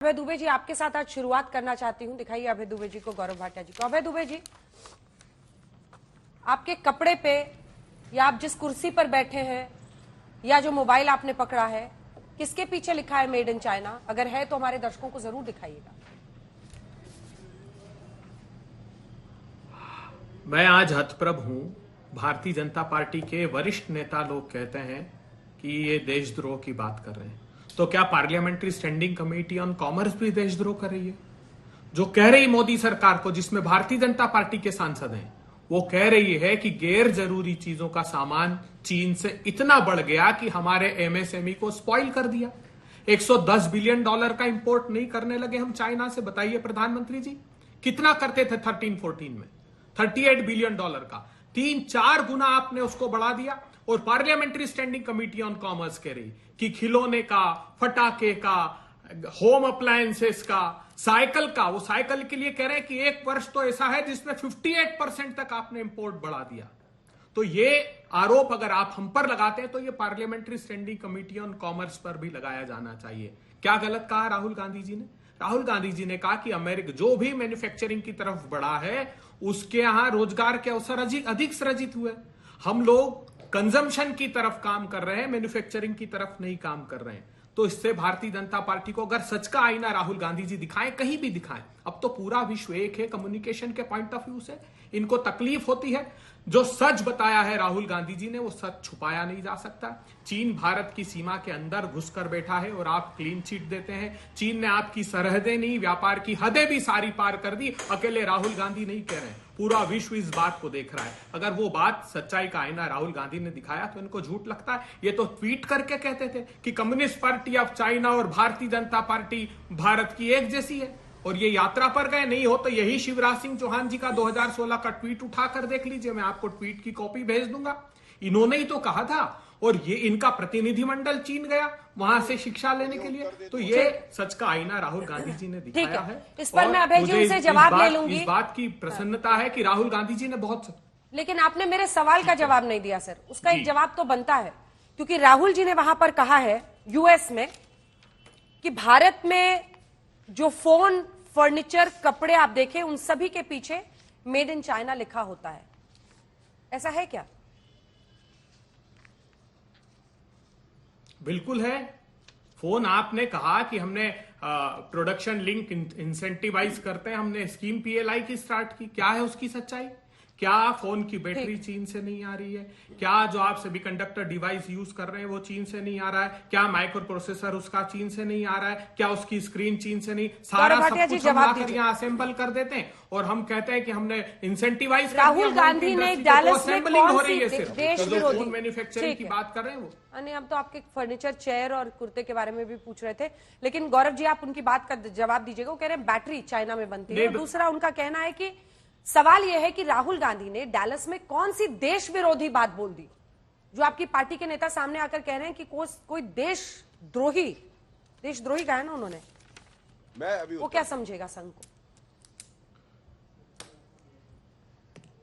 अभय दुबे जी, आपके साथ आज शुरुआत करना चाहती हूं। दिखाइए अभय दुबे जी को, गौरव भाटिया जी को। अभय दुबे जी, आपके कपड़े पे या आप जिस कुर्सी पर बैठे हैं या जो मोबाइल आपने पकड़ा है, किसके पीछे लिखा है मेड इन चाइना? अगर है तो हमारे दर्शकों को जरूर दिखाइएगा। मैं आज हतप्रभ हूं। भारतीय जनता पार्टी के वरिष्ठ नेता लोग कहते हैं कि ये देशद्रोह की बात कर रहे हैं, तो क्या parliamentary standing committee on commerce भी देशद्रोह कर रही है? जो कह रही मोदी सरकार को, जिसमें भारतीय जनता पार्टी के सांसद हैं, वो कह रही है कि गैर जरूरी चीजों का सामान चीन से इतना बढ़ गया कि हमारे एमएसएमई को स्पॉइल कर दिया। $110 बिलियन का इंपोर्ट नहीं करने लगे हम चाइना से। बताइए प्रधानमंत्री जी, कितना करते थे 13-14 में? $38 बिलियन का 3-4 गुना आपने उसको बढ़ा दिया। और parliamentary standing committee on commerce कह रही कि खिलौने का, फटाके का, होम अप्लायंसेस का, साइकिल का, वो साइकिल के लिए कह रहे हैं कि एक वर्ष तो ऐसा है जिसमें 58% तक आपने इंपोर्ट बढ़ा दिया। तो ये आरोप अगर आप हम पर लगाते हैं तो ये parliamentary standing committee on commerce पर भी लगाया जाना चाहिए। क्या गलत कहा राहुल गांधी जी ने? राहुल गांधी जी ने कहा कि अमेरिका जो भी मैन्युफैक्चरिंग की तरफ बढ़ा है, उसके यहां रोजगार के अवसर अधिक सृजित हुए। हम लोग कंजम्पशन की तरफ काम कर रहे हैं, मैन्युफैक्चरिंग की तरफ नहीं काम कर रहे हैं। तो इससे भारतीय जनता पार्टी को अगर सच का आईना राहुल गांधी जी दिखाएं, कहीं भी दिखाएं, अब तो पूरा विश्व एक है कम्युनिकेशन के पॉइंट ऑफ व्यू से। इनको तकलीफ होती है। जो सच बताया है राहुल गांधी जी ने, वो सच छुपाया नहीं जा सकता। चीन भारत की सीमा के अंदर घुसकर बैठा है और आप क्लीन चिट देते हैं। चीन ने आपकी सरहदें नहीं, व्यापार की हदें भी सारी पार कर दी। अकेले राहुल गांधी नहीं कह रहे हैं, पूरा विश्व इस बात को देख रहा है। अगर वो बात सच्चाई का आईना राहुल गांधी ने दिखाया तो इनको झूठ लगता है। ये तो ट्वीट करके कहते थे कि कम्युनिस्ट पार्टी ऑफ चाइना और भारतीय जनता पार्टी भारत की एक जैसी है। और ये यात्रा पर गए। नहीं हो तो यही शिवराज सिंह चौहान जी का 2016 का ट्वीट उठाकर देख लीजिए, मैं आपको ट्वीट की कॉपी भेज दूंगा। इन्होंने ही तो कहा था। और ये इनका प्रतिनिधिमंडल चीन गया वहां से शिक्षा लेने के लिए। तो ये सच का आईना राहुल गांधी जी ने दिखाया है। इस पर मैं अभय जी से जवाब ले लूंगी। इस बात की प्रसन्नता है कि राहुल गांधी जी ने बहुत, लेकिन आपने मेरे सवाल का जवाब नहीं दिया सर। उसका एक जवाब तो बनता है, क्योंकि राहुल जी ने वहां पर कहा है यूएस में कि भारत में जो फोन, फर्नीचर, कपड़े आप देखें, उन सभी के पीछे मेड इन चाइना लिखा होता है। ऐसा है क्या? बिल्कुल है। फोन आपने कहा कि हमने प्रोडक्शन लिंक इंसेंटिवाइज करते हैं, हमने स्कीम पीएलआई की स्टार्ट की। क्या है उसकी सच्चाई? क्या फोन की बैटरी चीन से नहीं आ रही है? क्या जो आप सेमीकंडक्टर डिवाइस यूज कर रहे हैं वो चीन से नहीं आ रहा है? क्या माइक्रो प्रोसेसर उसका चीन से नहीं आ रहा है? क्या उसकी स्क्रीन चीन से नहीं? सारा सब कुछ हम आकर यहाँ असेंबल कर देते हैं और हम कहते हैं कि हमने इंसेंटिवाइज। राहुल गांधी ने डैलस में कौन सी देश विरोधी मैन्युफैक्चरिंग की बात कर रहे हैं वो? नहीं, हम तो आपके फर्नीचर, चेयर और कुर्ते के बारे में भी पूछ रहे थे। लेकिन गौरव जी, आप उनकी बात का जवाब दीजिएगा। वो कह रहे हैं बैटरी चाइना में बनती है। दूसरा उनका कहना है कि सवाल यह है कि राहुल गांधी ने डैलस में कौन सी देश विरोधी बात बोल दी, जो आपकी पार्टी के नेता सामने आकर कह रहे हैं कि कोई देशद्रोही कहा है ना उन्होंने। मैं अभी वो क्या समझेगा संघ को?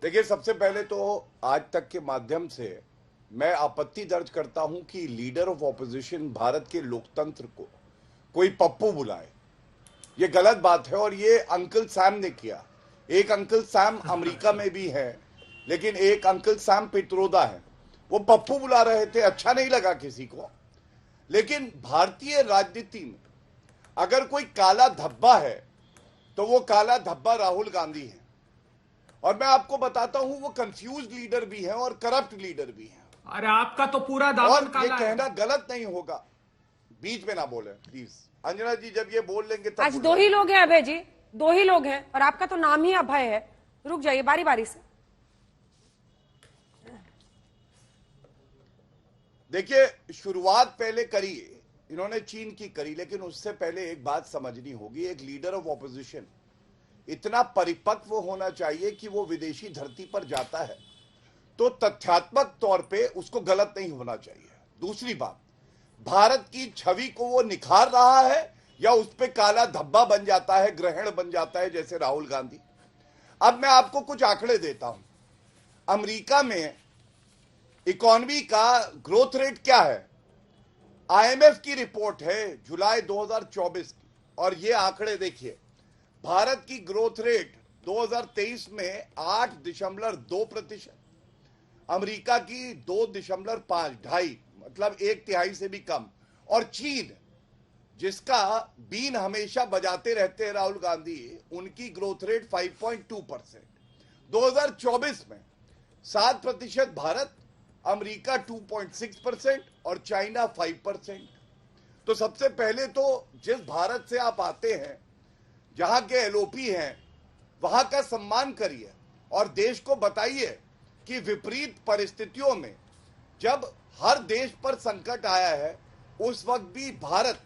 देखिए, सबसे पहले तो आज तक के माध्यम से मैं आपत्ति दर्ज करता हूं कि लीडर ऑफ ऑपोजिशन भारत के लोकतंत्र को कोई पप्पू बुलाए। ये गलत बात है और ये अंकल सैम ने किया। एक अंकल सैम अमेरिका में भी है, लेकिन एक अंकल सैम पित्रोदा है। वो पप्पू बुला रहे थे, अच्छा नहीं लगा किसी को। लेकिन भारतीय राजनीति में अगर कोई काला धब्बा है तो वो काला धब्बा राहुल गांधी है। और मैं आपको बताता हूं, वो कंफ्यूज लीडर भी है और करप्ट लीडर भी है। अरे आपका तो पूरा दामन काला है। ये कहना गलत नहीं होगा। बीच में ना बोले प्लीज। अंजना जी जब ये बोल लेंगे तब। आज दो ही लोग हैं अभय जी, दो ही लोग हैं और आपका तो नाम ही अभय है। रुक जाइए, बारी बारी से। देखिए, शुरुआत पहले करी, इन्होंने चीन की करी, लेकिन उससे पहले एक बात समझनी होगी। एक लीडर ऑफ ऑपोजिशन इतना परिपक्व होना चाहिए कि वो विदेशी धरती पर जाता है तो तथ्यात्मक तौर पे उसको गलत नहीं होना चाहिए। दूसरी बात, भारत की छवि को वो निखार रहा है या उस पे काला धब्बा बन जाता है, ग्रहण बन जाता है, जैसे राहुल गांधी। अब मैं आपको कुछ आंकड़े देता हूं। अमेरिका में इकोनॉमी का ग्रोथ रेट क्या है? आईएमएफ की रिपोर्ट है जुलाई 2024 की। और ये आंकड़े देखिए, भारत की ग्रोथ रेट 2023 में 8.2%, अमेरिका की 2.5 मतलब 1/3 से भी कम, और चीन जिसका बीन हमेशा बजाते रहते हैं राहुल गांधी, उनकी ग्रोथ रेट 5.2%। 2024 में 7% भारत, अमेरिका 2.6% और चाइना 5%। तो सबसे पहले तो जिस भारत से आप आते हैं, जहां के एलओपी हैं, वहां का सम्मान करिए और देश को बताइए कि विपरीत परिस्थितियों में जब हर देश पर संकट आया है, उस वक्त भी भारत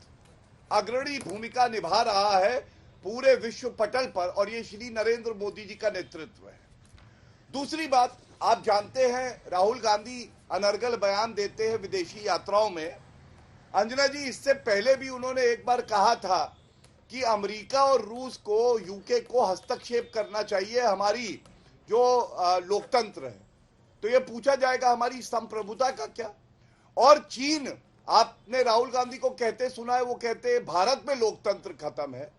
अग्रणी भूमिका निभा रहा है पूरे विश्व पटल पर, और ये श्री नरेंद्र मोदी जी का नेतृत्व है। दूसरी बात, आप जानते हैं राहुल गांधी अनर्गल बयान देते हैं विदेशी यात्राओं में। अंजना जी, इससे पहले भी उन्होंने एक बार कहा था कि अमेरिका और रूस को, यूके को हस्तक्षेप करना चाहिए हमारी जो लोकतंत्र है। तो ये पूछा जाएगा हमारी संप्रभुता का क्या? और चीन, आपने राहुल गांधी को कहते सुना है, वो कहते हैं भारत में लोकतंत्र खत्म है।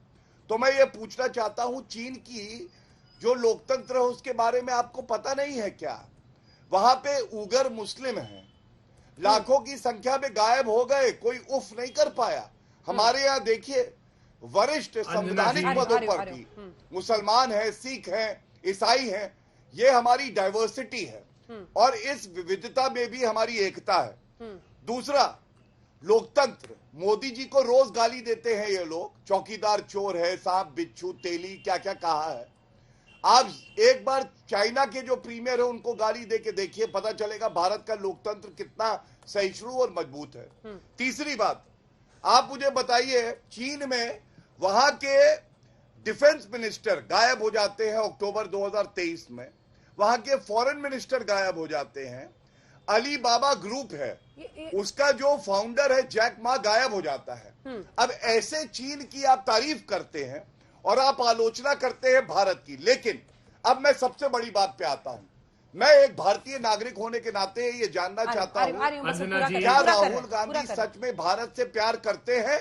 तो मैं ये पूछना चाहता हूं, चीन की जो लोकतंत्र है उसके बारे में आपको पता नहीं है क्या? वहां पे उगर मुस्लिम हैं, लाखों की संख्या में गायब हो गए, कोई उफ नहीं कर पाया। हमारे यहाँ देखिए, वरिष्ठ संवैधानिक पदों पर भी मुसलमान हैं, सिख हैं, ईसाई हैं। ये हमारी डाइवर्सिटी है और इस विविधता में भी हमारी एकता है। दूसरा, लोकतंत्र, मोदी जी को रोज गाली देते हैं ये लोग, चौकीदार चोर है, सांप बिच्छू तेली, क्या क्या कहा है। आप एक बार चाइना के जो प्रीमियर है उनको गाली दे के देखिए, पता चलेगा भारत का लोकतंत्र कितना सहिष्णु और मजबूत है। तीसरी बात, आप मुझे बताइए, चीन में वहां के डिफेंस मिनिस्टर गायब हो जाते हैं अक्टूबर 2023 में, वहां के फॉरेन मिनिस्टर गायब हो जाते हैं, अली बाबा ग्रुप है उसका जो फाउंडर है जैक मा गायब हो जाता है। अब ऐसे चीन की आप तारीफ करते हैं और आप आलोचना करते हैं भारत की। लेकिन अब मैं सबसे बड़ी बात पे आता हूं, मैं एक भारतीय नागरिक होने के नाते ये जानना चाहता हूं, क्या राहुल गांधी सच में भारत से प्यार करते हैं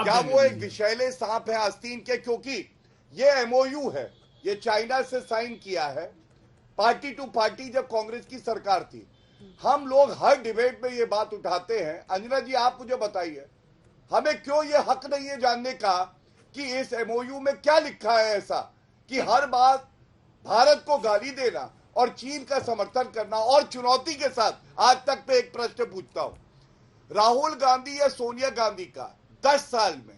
या वो एक विषैले सांप है आस्तीन के? क्योंकि ये एमओयू है, ये चाइना से साइन किया है पार्टी टू पार्टी, जब कांग्रेस की सरकार थी। हम लोग हर डिबेट में ये बात उठाते हैं। अंजना जी, आप मुझे बताइए, हमें क्यों ये हक नहीं है जानने का कि इस एमओयू में क्या लिखा है ऐसा कि हर बार भारत को गाली देना और चीन का समर्थन करना। और चुनौती के साथ आज तक पे एक प्रश्न पूछता हूं, राहुल गांधी या सोनिया गांधी का 10 साल में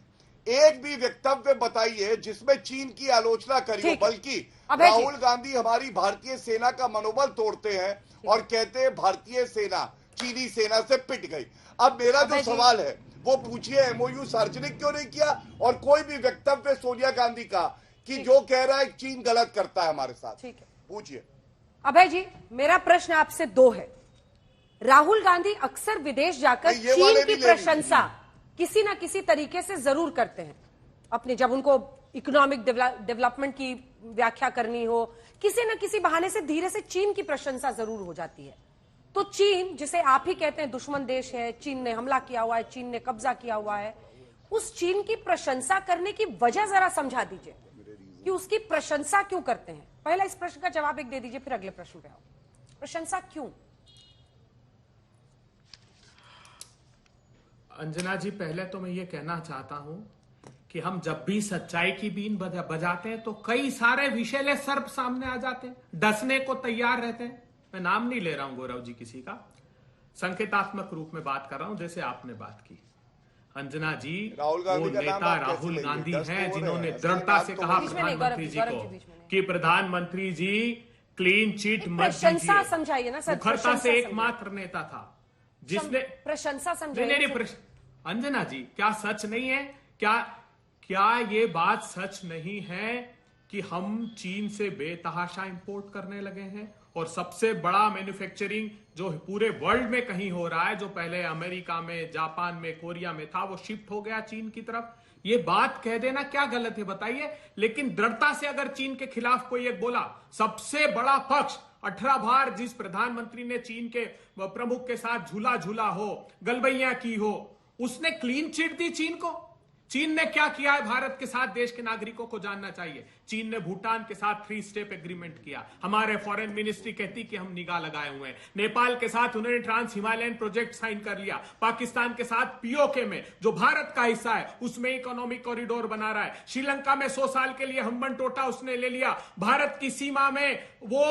एक भी वक्तव्य बताइए जिसमें चीन की आलोचना करी हो, बल्कि राहुल गांधी हमारी भारतीय सेना का मनोबल तोड़ते हैं और कहते हैं भारतीय सेना चीनी सेना से पिट गई। अब मेरा जो सवाल है वो पूछिए, एमओयू सार्वजनिक क्यों नहीं किया? और कोई भी वक्तव्य सोनिया गांधी का कि जो कह रहा है चीन गलत करता है हमारे साथ, ठीक है, पूछिए। अभय जी, मेरा प्रश्न आपसे 2 है। राहुल गांधी अक्सर विदेश जाकर चीन की प्रशंसा किसी ना किसी तरीके से जरूर करते हैं, अपने जब उनको इकोनॉमिक डेवलपमेंट की व्याख्या करनी हो, किसी न किसी बहाने से धीरे से चीन की प्रशंसा जरूर हो जाती है। तो चीन, जिसे आप ही कहते हैं दुश्मन देश है, चीन ने हमला किया हुआ है, चीन ने कब्जा किया हुआ है, उस चीन की प्रशंसा करने की वजह जरा समझा दीजिए कि उसकी प्रशंसा क्यों करते हैं। पहला इस प्रश्न का जवाब एक दे दीजिए, फिर अगले प्रश्न पे आओ। प्रशंसा क्यों? अंजना जी, पहले तो मैं ये कहना चाहता हूं कि हम जब भी सच्चाई की बीन बजाते हैं तो कई सारे विषैले सर्प सामने आ जाते हैं, डसने को तैयार रहते हैं। मैं नाम नहीं ले रहा हूं गौरव जी किसी का, संकेतात्मक रूप में बात कर रहा हूं जैसे आपने बात की। अंजना जी, वो नेता राहुल गांधी हैं जिन्होंने दृढ़ता से कहा प्रधानमंत्री जी को कि प्रधानमंत्री जी क्लीन चिट मत दीजिए। समझाइए ना सर, मुखरता से एकमात्र नेता था जिसने प्रशंसा समझाइए। अंजना जी, क्या सच नहीं है? क्या ये बात सच नहीं है कि हम चीन से बेतहाशा इंपोर्ट करने लगे हैं और सबसे बड़ा मैन्युफैक्चरिंग जो पूरे वर्ल्ड में कहीं हो रहा है, जो पहले अमेरिका में, जापान में, कोरिया में था, वो शिफ्ट हो गया चीन की तरफ। ये बात कह देना क्या गलत है बताइए? लेकिन दृढ़ता से अगर चीन के खिलाफ कोई एक बोला, सबसे बड़ा पक्ष 18 बार जिस प्रधानमंत्री ने चीन के प्रमुख के साथ झूला हो, गलबैया की हो, उसने क्लीन चिट दी चीन को। चीन ने क्या किया है भारत के साथ, देश के नागरिकों को जानना चाहिए। चीन ने भूटान के साथ 3 स्टेप एग्रीमेंट किया, हमारे फॉरेन मिनिस्ट्री कहती कि हम निगाह लगाए हुए हैं। नेपाल के साथ उन्होंने ट्रांस हिमालयन प्रोजेक्ट साइन कर लिया। पाकिस्तान के साथ पीओके में, जो भारत का हिस्सा है, उसमें इकोनॉमिक कॉरिडोर बना रहा है। श्रीलंका में 100 साल के लिए हम्बन टोटा उसने ले लिया। भारत की सीमा में वो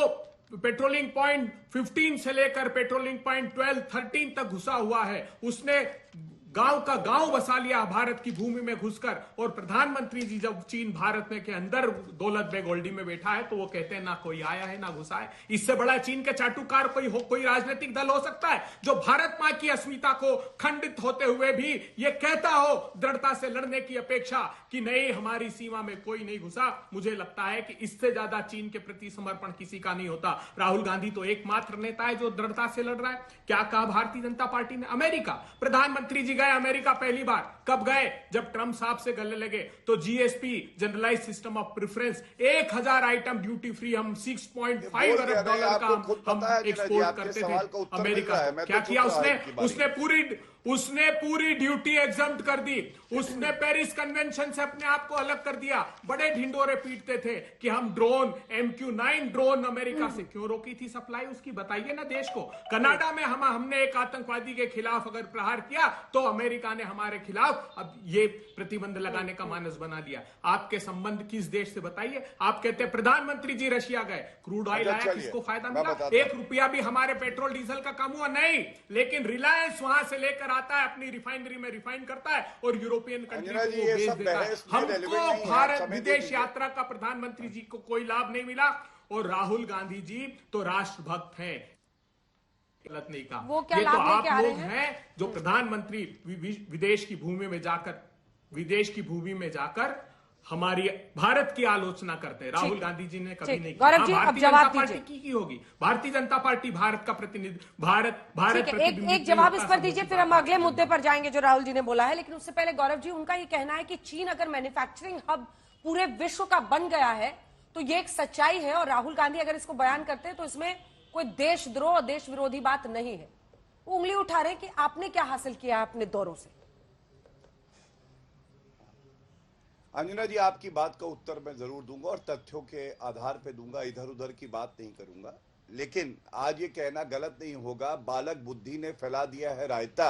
पेट्रोलिंग पॉइंट 15 से लेकर पेट्रोलिंग पॉइंट 12, 13 तक घुसा हुआ है। उसने गांव का गांव बसा लिया भारत की भूमि में घुसकर। और प्रधानमंत्री जी जब चीन भारत में के अंदर दौलत बेग ओल्डी में बैठा है तो वो कहते हैं ना कोई आया है ना घुसा है। इससे बड़ा चीन के चाटुकार कोई राजनीतिक दल हो सकता है जो भारत मां की अस्मिता को खंडित होते हुए भी ये कहता हो दृढ़ता से लड़ने की अपेक्षा कि नहीं, हमारी सीमा में कोई नहीं घुसा। मुझे लगता है कि इससे ज्यादा चीन के प्रति समर्पण किसी का नहीं होता। राहुल गांधी तो एकमात्र नेता है जो दृढ़ता से लड़ रहा है। क्या कहा भारतीय जनता पार्टी ने? अमेरिका, प्रधानमंत्री जी गए अमेरिका पहली बार, कब गए? जब ट्रंप साहब से गले लगे। तो GSP, generalize system of preference, 1000 item duty free, हम $6.5 अरब का हम एक्सपोर्ट करते थे अमेरिका। क्या किया उसने? उसने पूरी ड्यूटी एग्जम्प्ट कर दी। उसने पेरिस कन्वेंशन से अपने आप को अलग कर दिया। बड़े ढिंडोरे पीटते थे कि हम ड्रोन, MQ-9 ड्रोन अमेरिका से क्यों रोकी थी सप्लाई उसकी, बताइए ना देश को। कनाडा में हमने एक आतंकवादी के खिलाफ अगर प्रहार किया तो अमेरिका ने हमारे खिलाफ अब ये प्रतिबंध लगाने का मानस बना दिया। आपके संबंध किस देश से बताइए? आप कहते हैं प्रधानमंत्री जी रशिया गए, क्रूड ऑयल आया, किसको फायदा मिला? 1 रुपया भी हमारे पेट्रोल डीजल का कम हुआ नहीं। लेकिन रिलायंस वहां से लेकर आता है, अपनी रिफाइनरी में रिफाइन करता है और यूरोपियन कंट्री को भेज देता है। हमको भारत विदेश यात्रा का प्रधानमंत्री जी को कोई लाभ नहीं मिला। और राहुल गांधी जी तो राष्ट्रभक्त हैं, गलत नहीं कहा। वो क्या ये तो लाभ आप लेके आ रहे लोग हैं जो प्रधानमंत्री विदेश की भूमि में जाकर हमारी भारत की आलोचना करते हैं। राहुल गांधी जी ने कभी नहीं गौरव जी, अब जवाब पार्टी की होगी। भारतीय जनता पार्टी भारत का प्रतिनिधि, भारत एक जवाब इस पर दीजिए, फिर हम अगले मुद्दे पर जाएंगे जो राहुल जी ने बोला है। लेकिन उससे पहले गौरव जी, उनका ये कहना है कि चीन अगर मैन्युफैक्चरिंग हब पूरे विश्व का बन गया है तो ये एक सच्चाई है, और राहुल गांधी अगर इसको बयान करते हैं तो इसमें कोई देशद्रोह और देश विरोधी बात नहीं है। वो उंगली उठा रहे कि आपने क्या हासिल किया अपने दौरों से। अंजना जी, आपकी बात का उत्तर मैं जरूर दूंगा और तथ्यों के आधार पे दूंगा, इधर उधर की बात नहीं करूंगा। लेकिन आज ये कहना गलत नहीं होगा, बालक बुद्धि ने फैला दिया है रायता,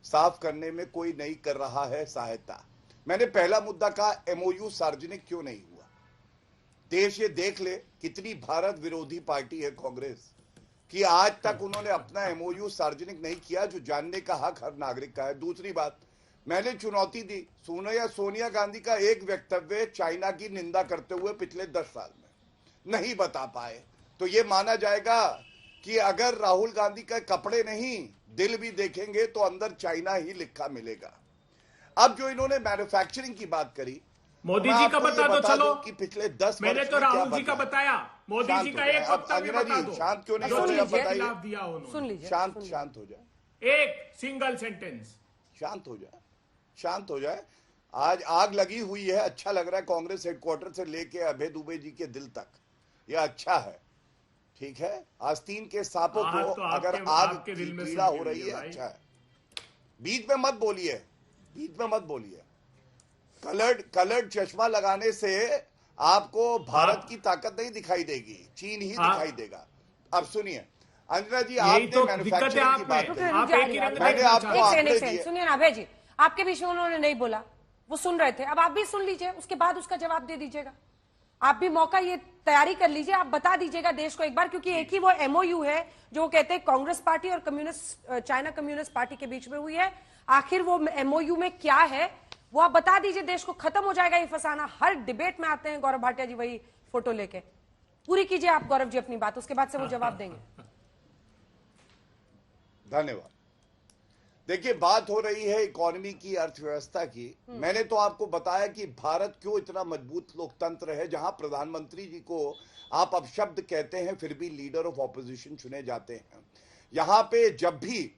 साफ करने में कोई नहीं कर रहा है सहायता। मैंने पहला मुद्दा कहा, एमओयू सार्वजनिक क्यों नहीं हुआ। देश ये देख ले कितनी भारत विरोधी पार्टी है कांग्रेस, कि आज तक उन्होंने अपना एमओयू सार्वजनिक नहीं किया, जो जानने का हक हर नागरिक का है। दूसरी बात, मैंने चुनौती दी, सोनिया गांधी का एक वक्तव्य चाइना की निंदा करते हुए पिछले 10 साल में नहीं बता पाए, तो ये माना जाएगा कि अगर राहुल गांधी का कपड़े नहीं दिल भी देखेंगे तो अंदर चाइना ही लिखा मिलेगा। अब जो इन्होंने मैन्युफैक्चरिंग की बात करी, मोदी जी का बता दो। चलो कि पिछले 10 मैंने तो राहुल जी का बताया, मोदी जी का एक वक्तव्य बता दो। शांत क्यों नहीं हो रहे, बताइए। सुन लीजिए, शांत हो जाए, एक सिंगल सेंटेंस, शांत हो जाए। आज आग लगी हुई है, अच्छा लग रहा है कांग्रेस हेडक्वार्टर से लेके अभय दुबे जी के दिल तक, यह अच्छा है, ठीक है। आस्तीन के सांपों को तो अगर आग की पीड़ा हो रही है, अच्छा है। बीच में मत बोलिए। कलर्ड चश्मा लगाने से आपको भारत की ताकत नहीं दिखाई देगी, चीन ही दिखाई देगा। अब सुनिए अंजना जी, आपने मैन्युफैक्चरिंग की बात की, सुनिए ना अभय जी, आपके बीच में उन्होंने नहीं बोला, वो सुन रहे थे। अब आप भी सुन लीजिए, उसके बाद उसका जवाब दे दीजिएगा। आप भी मौका ये तैयारी कर लीजिए, आप बता दीजिएगा देश को एक बार, क्योंकि एक ही वो एमओयू है जो कहते हैं कांग्रेस पार्टी और चाइना कम्युनिस्ट पार्टी के बीच में हुई है। आखिर वो एमओयू में क्या है वो आप बता दीजिए, देश को खत्म हो जाएगा ये फसाना। हर डिबेट में आते हैं गौरव भाटिया जी वही फोटो लेके। पूरी कीजिए आप गौरव जी अपनी बात, उसके बाद से वो जवाब देंगे। धन्यवाद। देखिए, बात हो रही है इकोनॉमी की, अर्थव्यवस्था की। मैंने तो आपको बताया कि भारत क्यों इतना मजबूत लोकतंत्र है, जहां प्रधानमंत्री जी को आप अपशब्द कहते हैं फिर भी लीडर ऑफ ऑपोजिशन चुने जाते हैं। यहां पे जब भी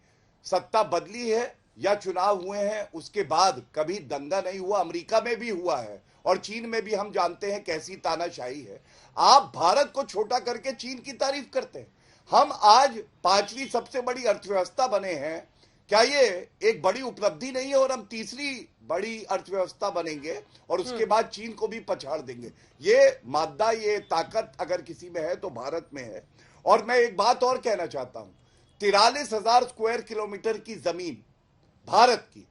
सत्ता बदली है या चुनाव हुए हैं, उसके बाद कभी दंगा नहीं हुआ। अमेरिका में भी हुआ है और चीन में भी हम जानते हैं कैसी तानाशाही है। आप भारत को छोटा करके चीन की तारीफ करते हैं। हम आज 5वीं सबसे बड़ी अर्थव्यवस्था बने हैं, क्या ये एक बड़ी उपलब्धि नहीं है? और हम तीसरी बड़ी अर्थव्यवस्था बनेंगे और उसके बाद चीन को भी पछाड़ देंगे। ये मादा, ये ताकत अगर किसी में है तो भारत में है। और मैं एक बात और कहना चाहता हूं, 43,000 स्क्वायर किलोमीटर की जमीन भारत की,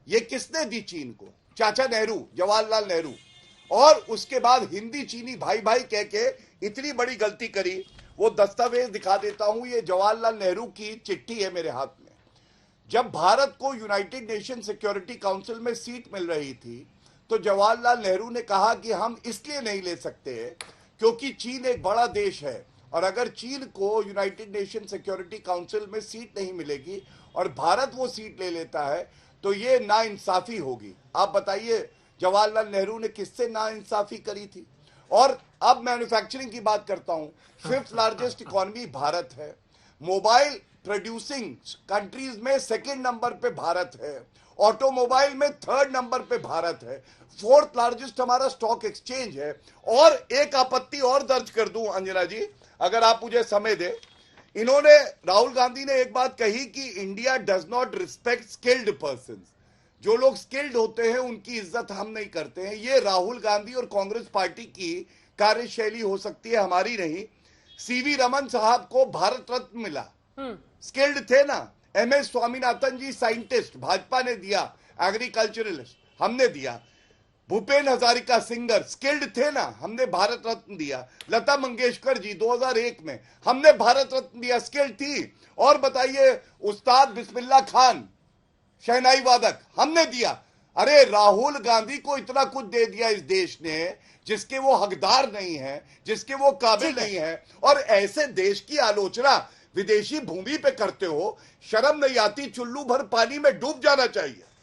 ये किसने दी चीन को? चाचा नेहरू, जवाहरलाल नेहरू। और उसके बाद हिंदी चीनी भाई भाई कह के इतनी बड़ी गलती करी। वो दस्तावेज दिखा देता हूं, ये जवाहरलाल नेहरू की चिट्ठी है मेरे हाथ में। जब भारत को यूनाइटेड नेशन सिक्योरिटी काउंसिल में सीट मिल रही थी तो जवाहरलाल नेहरू ने कहा कि हम इसलिए नहीं ले सकते क्योंकि चीन एक बड़ा देश है, और अगर चीन को यूनाइटेड नेशन सिक्योरिटी काउंसिल में सीट नहीं मिलेगी और भारत वो सीट ले लेता है तो ये नाइंसाफी होगी। आप बताइए जवाहरलाल नेहरू ने किससे नाइंसाफी करी थी? और अब मैन्युफैक्चरिंग की बात करता हूं। 5th लार्जेस्ट इकोनॉमी भारत है। मोबाइल प्रोड्यूसिंग कंट्रीज में 2nd नंबर पे भारत है। ऑटोमोबाइल में 3rd नंबर पे भारत है। 4th लार्जेस्ट हमारा स्टॉक एक्सचेंज है। और एक आपत्ति और दर्ज कर दूं अंजना जी, अगर आप मुझे समय दे। इन्होंने, राहुल गांधी ने एक बात कही कि India does not respect skilled person. जो लोग स्किल्ड होते हैं उनकी इज्जत हम नहीं करते हैं। ये राहुल गांधी और कांग्रेस पार्टी की कार्यशैली हो सकती है, हमारी नहीं। सीवी रमन साहब को भारत रत्न मिला, स्किल्ड थे ना। MS स्वामीनाथन जी साइंटिस्ट, भाजपा ने दिया। एग्रीकल्चरलिस्ट, हमने दिया। भूपेन हजारिका सिंगर, स्किल्ड थे ना, हमने भारत रत्न दिया। लता मंगेशकर जी 2001 में, हमने भारत रत्न दिया, स्किल्ड थी। और बताइए उस्ताद बिस्मिल्लाह खान, शहनाई वादक, हमने दिया। अरे राहुल गांधी को इतना कुछ दे दिया इस देश ने जिसके वो हकदार नहीं है, जिसके वो काबिल नहीं है। और ऐसे देश की आलोचना विदेशी भूमि पे करते हो, शर्म नहीं आती? चुल्लू भर पानी में डूब जाना चाहिए।